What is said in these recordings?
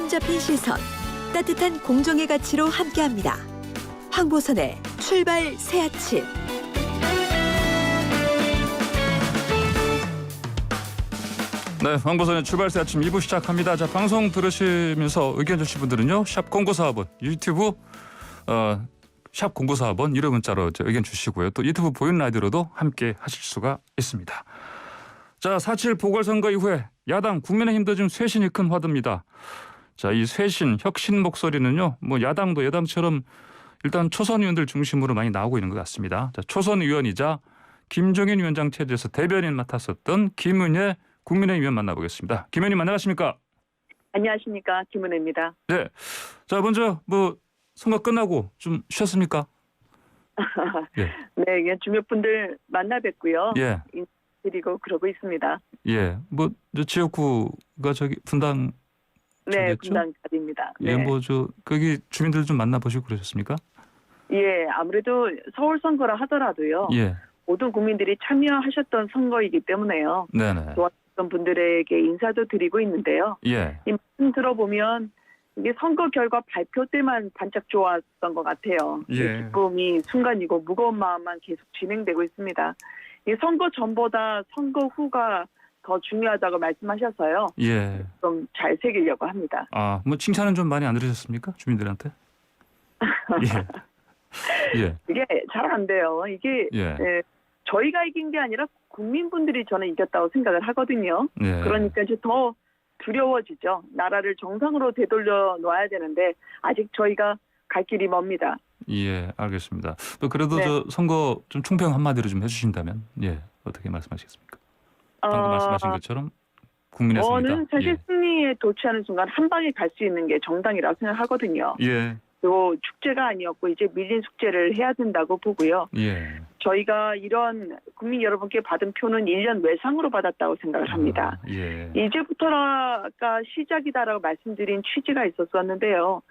균형 잡힌 시선, 따뜻한 공정의 가치로 함께합니다. 황보선의 출발 새 아침. 네, 황보선의 출발 새 아침 2부 시작합니다. 자, 방송 들으시면서 의견 주신 분들은요. 샵 0945번 유튜브 샵 0945번 유료 문자로 의견 주시고요. 또 유튜브 보이는 라디오로도 함께 하실 수가 있습니다. 자, 4.7 보궐선거 이후에 야당 국민의힘도 지금 쇄신이 큰 화두입니다. 자, 이 쇄신, 혁신 목소리는요. 뭐 야당도 여당처럼 일단 초선 의원들 중심으로 많이 나오고 있는 것 같습니다. 자, 초선 의원이자 김종인 위원장 체제에서 대변인 맡았었던 김은혜 국민의힘 의원 만나보겠습니다. 김 의원님 안녕하십니까? 안녕하십니까, 김은혜입니다. 네. 자, 먼저 뭐 선거 끝나고 좀 쉬었습니까? 예. 네, 그냥 주변분들 만나 뵙고요. 예. 드리고 그러고 있습니다. 예. 뭐 지역구가 저기 분당. 네, 저기였죠? 분당갑입니다. 네. 예, 뭐 거기 주민들 좀 만나보시고 그러셨습니까? 예, 아무래도 서울 선거라 하더라도요. 예. 모든 국민들이 참여하셨던 선거이기 때문에요. 네네. 도와주셨던 분들에게 인사도 드리고 있는데요. 예. 이 말씀 들어보면 이게 선거 결과 발표 때만 반짝 좋았던 것 같아요. 예. 기쁨이 순간이고 무거운 마음만 계속 진행되고 있습니다. 이 선거 전보다 선거 후가 더 중요하다고 말씀하셔서요. 예. 좀 잘 새기려고 합니다. 아, 뭐 칭찬은 좀 많이 안 들으셨습니까? 주민들한테? 예. 예. 이게 잘 안 돼요. 이게 예. 저희가 이긴 게 아니라 국민분들이 저는 이겼다고 생각을 하거든요. 예. 그러니까 이제 더 두려워지죠. 나라를 정상으로 되돌려 놓아야 되는데 아직 저희가 갈 길이 멉니다. 예, 알겠습니다. 또 그래도 네. 저 선거 좀 총평 한마디로 좀 해주신다면, 예, 어떻게 말씀하시겠습니까? 방금 말씀하신 것처럼 국민의 승리다. 저는 사실 승리에 도취하는 순간 한 방에 갈 수 있는 게 정당이라고 생각하거든요. 예. 그리고 축제가 아니었고 이제 밀린 숙제를 해야 된다고 보고요. 예. 저희가 이런 국민 여러분께 받은 표는 1년 외상으로 받았다고 생각을 합니다. 예. 이제부터가 시작이다라고 말씀드린 취지가 있었었는데요.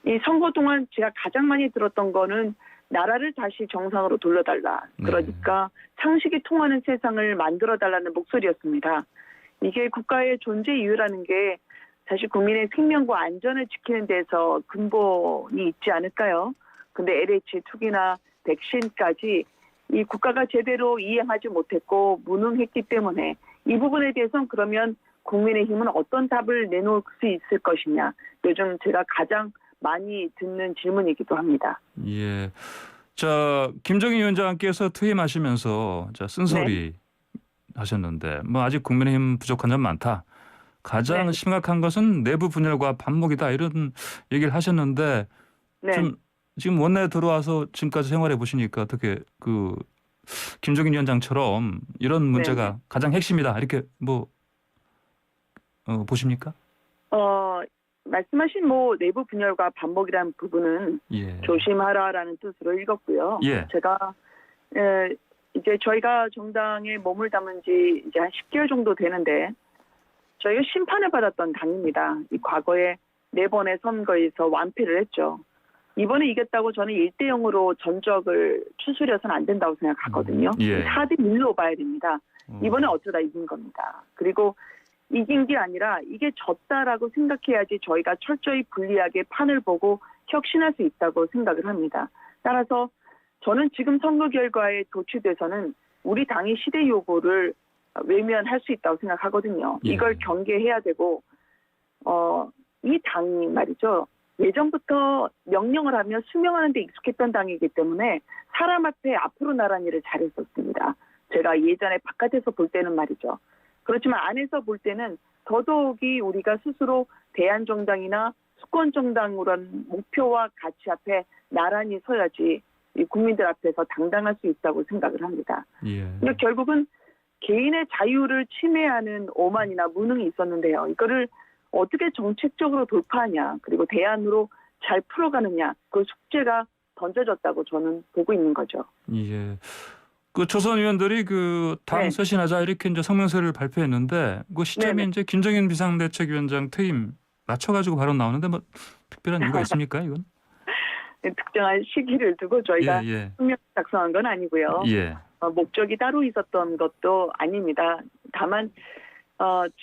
이 선거 동안 제가 가장 많이 들었던 거는 나라를 다시 정상으로 돌려달라. 그러니까 상식이 통하는 세상을 만들어달라는 목소리였습니다. 이게 국가의 존재 이유라는 게 사실 국민의 생명과 안전을 지키는 데서 근본이 있지 않을까요? 근데 LH 투기나 백신까지 이 국가가 제대로 이행하지 못했고 무능했기 때문에 이 부분에 대해서는 그러면 국민의힘은 어떤 답을 내놓을 수 있을 것이냐. 요즘 제가 가장 많이 듣는 질문이기도 합니다. 예. 자, 김정인 위원장께서 퇴임하시면서 자, 쓴소리 하셨는데 뭐 아직 국민의힘 부족한 점 많다. 가장 심각한 것은 내부 분열과 반목이다 이런 얘기를 하셨는데 좀 지금 원내에 들어와서 지금까지 생활해 보시니까 어떻게 그 김종인 위원장처럼 이런 문제가 가장 핵심이다 이렇게 뭐 보십니까? 말씀하신 내부 분열과 반목이라는 부분은 조심하라라는 뜻으로 읽었고요. 예. 제가 이제 저희가 정당에 몸을 담은 지 이제 한 10개월 정도 되는데 저희가 심판을 받았던 당입니다. 이 과거에 4번의 선거에서 완패를 했죠. 이번에 이겼다고 저는 1대0으로 전적을 추스려서는 안 된다고 생각하거든요. 4대1로 봐야 됩니다. 이번에 어쩌다 이긴 겁니다. 그리고 이긴 게 아니라 이게 졌다라고 생각해야지 저희가 철저히 불리하게 판을 보고 혁신할 수 있다고 생각을 합니다. 따라서 저는 지금 선거 결과에 도취돼서는 우리 당이 시대 요구를 외면할 수 있다고 생각하거든요. 이걸 경계해야 되고 이 당이 말이죠. 예전부터 명령을 하면 수명하는 데 익숙했던 당이기 때문에 사람 앞에 앞으로 나란 일을 잘했었습니다. 제가 예전에 바깥에서 볼 때는 말이죠. 그렇지만 안에서 볼 때는 더더욱이 우리가 스스로 대한정당이나 수권정당으로는 목표와 가치 앞에 나란히 서야지 이 국민들 앞에서 당당할 수 있다고 생각을 합니다. 그러니까 결국은 개인의 자유를 침해하는 오만이나 무능이 있었는데요. 이거를 어떻게 정책적으로 돌파하냐 그리고 대안으로 잘 풀어가느냐 그 숙제가 던져졌다고 저는 보고 있는 거죠. 예. 그 초선 의원들이 그 당 쇄신하자 이렇게 이제 성명서를 발표했는데 그 시점이 이제 김정인 비상대책위원장 퇴임 맞춰가지고 바로 나오는데 뭐 특별한 이유가 있습니까 이건? 특정한 시기를 두고 저희가 성명 작성한 건 아니고요. 목적이 따로 있었던 것도 아닙니다. 다만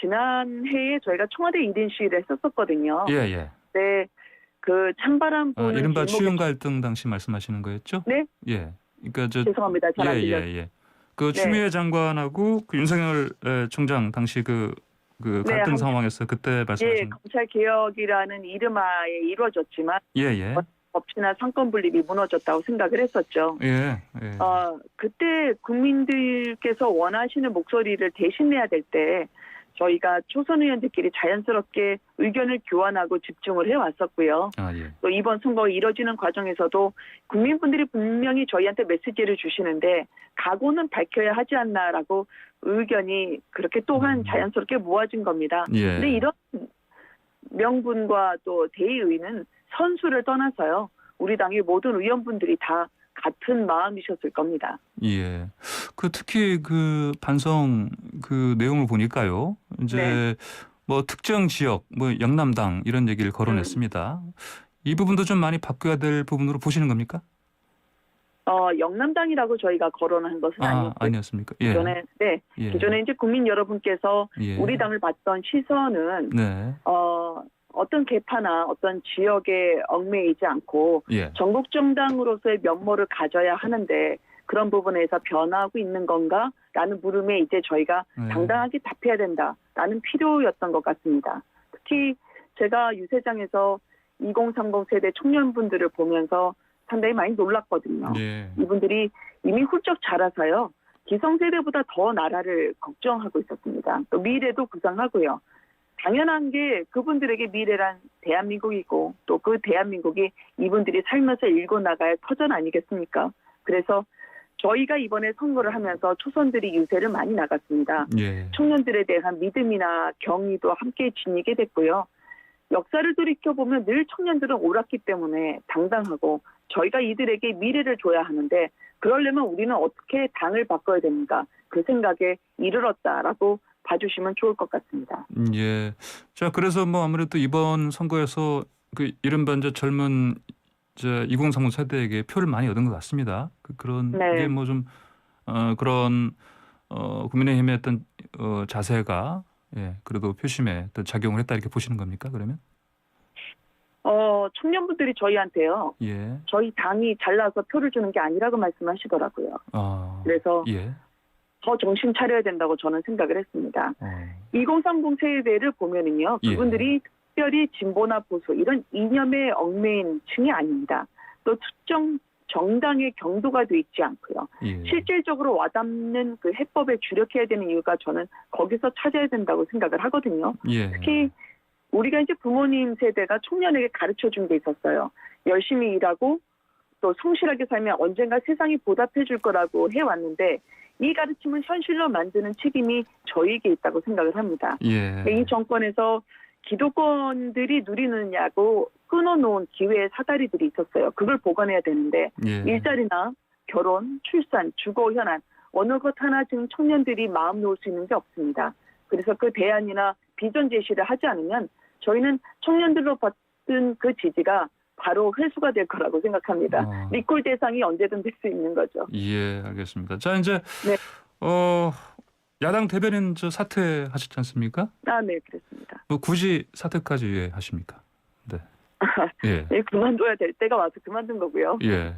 지난해에 저희가 청와대 1인 시위를 했었거든요. 예, 예. 네, 그 찬바람 부는 이른바 길목에 추윤 갈등 당시 말씀하시는 거였죠? 네? 예. 그러니까 죄송합니다. 잘 안 예, 들렸어요. 예, 예. 그 네. 추미애 장관하고 그 윤석열 총장 당시 그 네, 갈등 상황에서 그때 예, 말씀하신 검찰 개혁이라는 이름하에 이루어졌지만 예, 예. 법치나 상권 분립이 무너졌다고 생각을 했었죠. 예. 예. 그때 국민들께서 원하시는 목소리를 대신해야 될 때 저희가 초선 의원들끼리 자연스럽게 의견을 교환하고 집중을 해왔었고요. 예. 또 이번 선거가 이뤄지는 과정에서도 국민분들이 분명히 저희한테 메시지를 주시는데 각오는 밝혀야 하지 않나라고 의견이 그렇게 또한 자연스럽게 모아진 겁니다. 예. 근데 이런 명분과 또 대의는 선수를 떠나서요. 우리 당의 모든 의원분들이 다 같은 마음이셨을 겁니다. 예. 그 특히 그 반성 그 내용을 보니까요. 이제 네. 뭐 특정 지역, 뭐 영남당 이런 얘기를 거론했습니다. 이 부분도 좀 많이 바뀌어야 될 부분으로 보시는 겁니까? 영남당이라고 저희가 거론한 것은 아니었고요. 아니었습니까? 예. 기존에 기존에 이제 국민 여러분께서 예. 우리 당을 봤던 시선은 네. 어떤 계파나 어떤 지역에 얽매이지 않고 예. 전국 정당으로서의 면모를 가져야 하는데 그런 부분에서 변화하고 있는 건가라는 물음에 이제 저희가 당당하게 답해야 된다라는 필요였던 것 같습니다. 특히 제가 유세장에서 2030 세대 청년분들을 보면서 상당히 많이 놀랐거든요. 예. 이분들이 이미 훌쩍 자라서요. 기성세대보다 더 나라를 걱정하고 있었습니다. 또 미래도 구상하고요. 당연한 게 그분들에게 미래란 대한민국이고 또 그 대한민국이 이분들이 살면서 일궈 나갈 터전 아니겠습니까? 그래서 저희가 이번에 선거를 하면서 초선들이 유세를 많이 나갔습니다. 예. 청년들에 대한 믿음이나 경의도 함께 지니게 됐고요. 역사를 돌이켜보면 늘 청년들은 옳았기 때문에 당당하고 저희가 이들에게 미래를 줘야 하는데 그러려면 우리는 어떻게 당을 바꿔야 됩니까? 그 생각에 이르렀다라고 봐주시면 좋을 것 같습니다. 예. 자, 그래서 뭐 아무래도 이번 선거에서 그 이른바 이제 젊은 2030 세대에게 표를 많이 얻은 것 같습니다. 그런 네. 게 뭐 좀 그런 국민의힘의 어떤 자세가 그래도 표심에 어떤 작용을 했다 이렇게 보시는 겁니까? 그러면? 청년분들이 저희한테요. 예. 저희 당이 잘나서 표를 주는 게 아니라고 말씀하시더라고요. 그래서 예. 더 정신 차려야 된다고 저는 생각을 했습니다. 2030 세대를 보면은요. 그분들이 특별히 진보나 보수 이런 이념에 얽매인 층이 아닙니다. 또 특정 정당의 경도가 돼 있지 않고요. 예. 실질적으로 와닿는 그 해법에 주력해야 되는 이유가 저는 거기서 찾아야 된다고 생각을 하거든요. 예. 특히 우리가 이제 부모님 세대가 청년에게 가르쳐 준 게 있었어요. 열심히 일하고 또 성실하게 살면 언젠가 세상이 보답해 줄 거라고 해왔는데 이 가르침을 현실로 만드는 책임이 저희에게 있다고 생각을 합니다. 예. 이 정권에서 기득권들이 누리느냐고 끊어놓은 기회의 사다리들이 있었어요. 그걸 보완해야 되는데 예. 일자리나 결혼, 출산, 주거 현안 어느 것 하나 지금 청년들이 마음 놓을 수 있는 게 없습니다. 그래서 그 대안이나 비전 제시를 하지 않으면 저희는 청년들로 받은 그 지지가 바로 회수가 될 거라고 생각합니다. 리콜 대상이 언제든 될 수 있는 거죠. 예, 알겠습니다. 자, 이제 네. 야당 대변인 사퇴하셨지 않습니까? 네, 그렇습니다. 뭐 굳이 사퇴까지 왜 하십니까? 네. 예. 네, 그만둬야 될 때가 와서 그만둔 거고요. 예.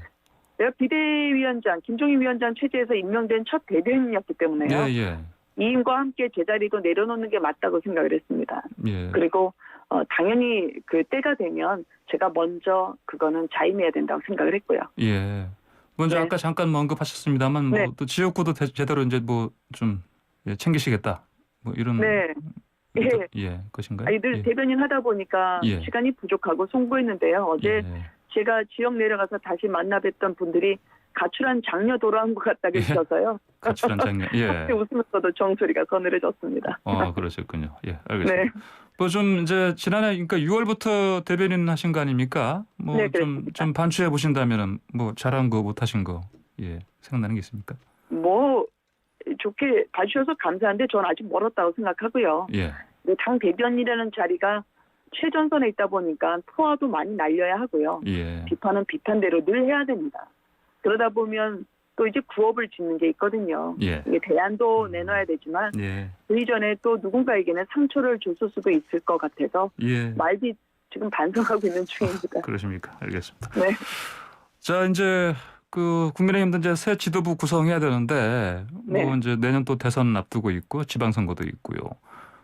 내가 비대위원장, 김종인 위원장 체제에서 임명된 첫 대변인이었기 때문에요. 예. 이인과 함께 제자리도 내려놓는 게 맞다고 생각을 했습니다. 예. 그리고 당연히 그 때가 되면 제가 먼저 그거는 자임해야 된다고 생각을 했고요. 예. 먼저 네. 아까 잠깐 뭐 언급하셨습니다만 네. 뭐 또 지역구도 제대로 이제 뭐 좀 챙기시겠다. 뭐 이런 네. 것인가요? 늘 대변인 하다 보니까 예. 시간이 부족하고 송구했는데요. 어제 예. 제가 지역 내려가서 다시 만나 뵀던 분들이 가출한 장녀 돌아온 것 같다 그러셔서요. 가출한 장면. 예. 함께 웃으면서도 정소리가 서늘해졌습니다. 그러셨군요. 예, 알겠습니다. 네. 뭐 좀 이제 지난해 그러니까 6월부터 대변인 하신 거 아닙니까? 뭐 네, 좀 그렇습니다. 반추해 보신다면은 뭐 잘한 거 못하신 거 생각나는 게 있습니까? 뭐 좋게 봐주셔서 감사한데 저는 아직 멀었다고 생각하고요. 예. 당 대변인이라는 자리가 최전선에 있다 보니까 포화도 많이 날려야 하고요. 예. 비판은 비판대로 늘 해야 됩니다. 그러다 보면 또 이제 구업을 짓는 게 있거든요. 예. 이게 대안도 내놔야 되지만 예. 그 이전에 또 누군가에게는 상처를 줬을 수도 있을 것 같아서 예. 말디 지금 반성하고 있는 중입니다. 그러십니까? 알겠습니다. 네. 자, 이제 그 국민의힘도 이제 새 지도부 구성해야 되는데 뭐 네. 이제 내년 또 대선 앞두고 있고 지방선거도 있고요.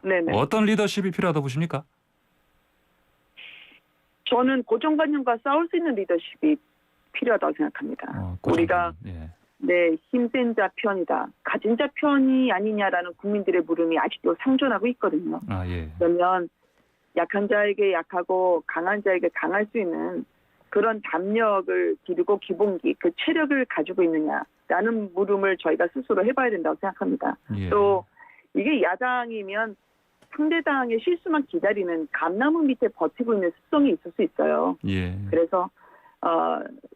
네네. 어떤 리더십이 필요하다 보십니까? 저는 고정관념과 싸울 수 있는 리더십이 필요하다고 생각합니다. 우리가 예. 네, 힘센 자 편이다, 가진 자 편이 아니냐라는 국민들의 물음이 아직도 상존하고 있거든요. 아, 예. 그러면 약한 자에게 약하고 강한 자에게 강할 수 있는 그런 담력을 기르고 기본기, 그 체력을 가지고 있느냐라는 물음을 저희가 스스로 해봐야 된다고 생각합니다. 예. 또 이게 야당이면 상대당의 실수만 기다리는 감나무 밑에 버티고 있는 습성이 있을 수 있어요. 예. 그래서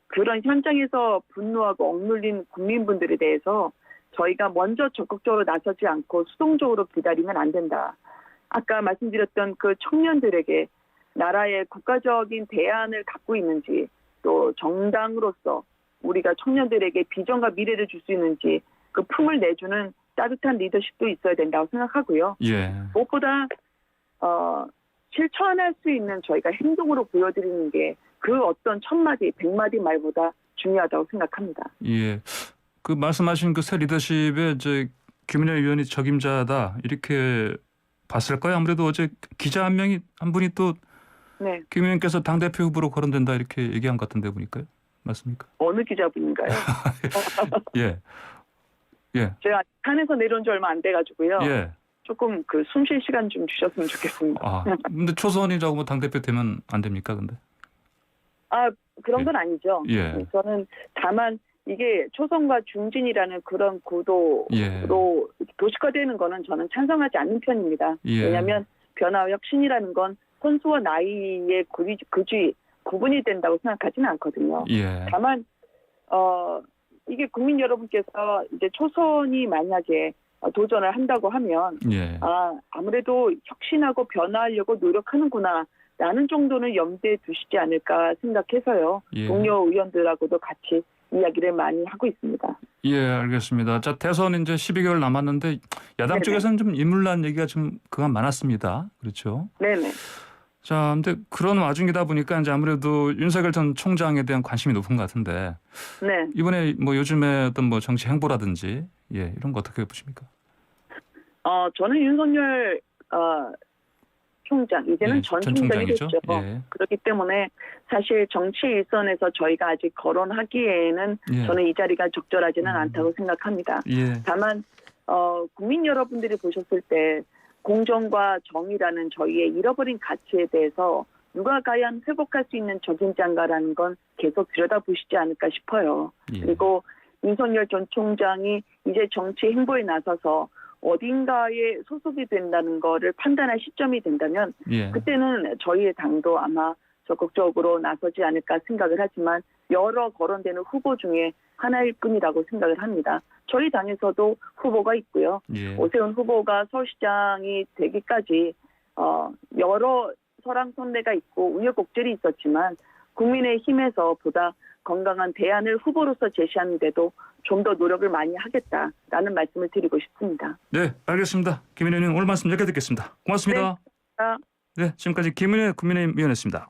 그런 현장에서 분노하고 억눌린 국민분들에 대해서 저희가 먼저 적극적으로 나서지 않고 수동적으로 기다리면 안 된다. 아까 말씀드렸던 그 청년들에게 나라의 국가적인 대안을 갖고 있는지, 또 정당으로서 우리가 청년들에게 비전과 미래를 줄 수 있는지 그 품을 내주는 따뜻한 리더십도 있어야 된다고 생각하고요. 예. 무엇보다 실천할 수 있는 저희가 행동으로 보여드리는 게 그 어떤 1000마디, 100마디 말보다 중요하다고 생각합니다. 예. 그 말씀하신 그 새 리더십에 이제 김은혜 의원이 적임자다 이렇게 봤을까요? 아무래도 어제 기자 한 분이 또 네. 김 의원께서 당대표 후보로 거론된다 이렇게 얘기한 것 같은데 보니까요. 맞습니까? 어느 기자분인가요? 예. 예. 제가 산에서 내려온 지 얼마 안 돼가지고요. 예. 조금 그 숨 쉴 시간 좀 주셨으면 좋겠습니다. 아, 근데 초선이라고 뭐 당대표 되면 안 됩니까, 근데? 그런 건 아니죠. 예. 저는 다만 이게 초선과 중진이라는 그런 구도로 예. 도식화되는 거는 저는 찬성하지 않는 편입니다. 예. 왜냐하면 변화와 혁신이라는 건 선수와 나이의 굳이 구분이 된다고 생각하지는 않거든요. 예. 다만 이게 국민 여러분께서 이제 초선이 만약에 도전을 한다고 하면 예. 아무래도 혁신하고 변화하려고 노력하는구나 라는 정도는 염두에 두시지 않을까 생각해서요. 예. 동료 의원들하고도 같이 이야기를 많이 하고 있습니다. 예, 알겠습니다. 자, 대선 이제 12개월 남았는데 야당 네네. 쪽에서는 좀 인물난 얘기가 좀 그간 많았습니다. 그렇죠? 네네. 자, 근데 그런 와중이다 보니까 이제 아무래도 윤석열 전 총장에 대한 관심이 높은 것 같은데 네. 이번에 뭐 요즘에 어떤 뭐 정치 행보라든지 예, 이런 거 어떻게 보십니까? 저는 윤석열 총장, 이제는 예, 전 전 총장이 총장이죠. 됐죠. 예. 그렇기 때문에 사실 정치 일선에서 저희가 아직 거론하기에는 예. 저는 이 자리가 적절하지는 않다고 생각합니다. 예. 다만 국민 여러분들이 보셨을 때 공정과 정의라는 저희의 잃어버린 가치에 대해서 누가 과연 회복할 수 있는 적임자인가라는 건 계속 들여다보시지 않을까 싶어요. 예. 그리고 윤석열 전 총장이 이제 정치 행보에 나서서 어딘가에 소속이 된다는 거를 판단할 시점이 된다면 예. 그때는 저희의 당도 아마 적극적으로 나서지 않을까 생각을 하지만 여러 거론되는 후보 중에 하나일 뿐이라고 생각을 합니다. 저희 당에서도 후보가 있고요. 예. 오세훈 후보가 서울시장이 되기까지 여러 설왕설래가 있고 우여곡절이 있었지만 국민의힘에서 보다 건강한 대안을 후보로서 제시하는데도 좀 더 노력을 많이 하겠다라는 말씀을 드리고 싶습니다. 네, 알겠습니다. 김은혜 의원 오늘 말씀 여기까지 듣겠습니다. 고맙습니다. 네. 네, 지금까지 김은혜 국민의힘 위원이었습니다.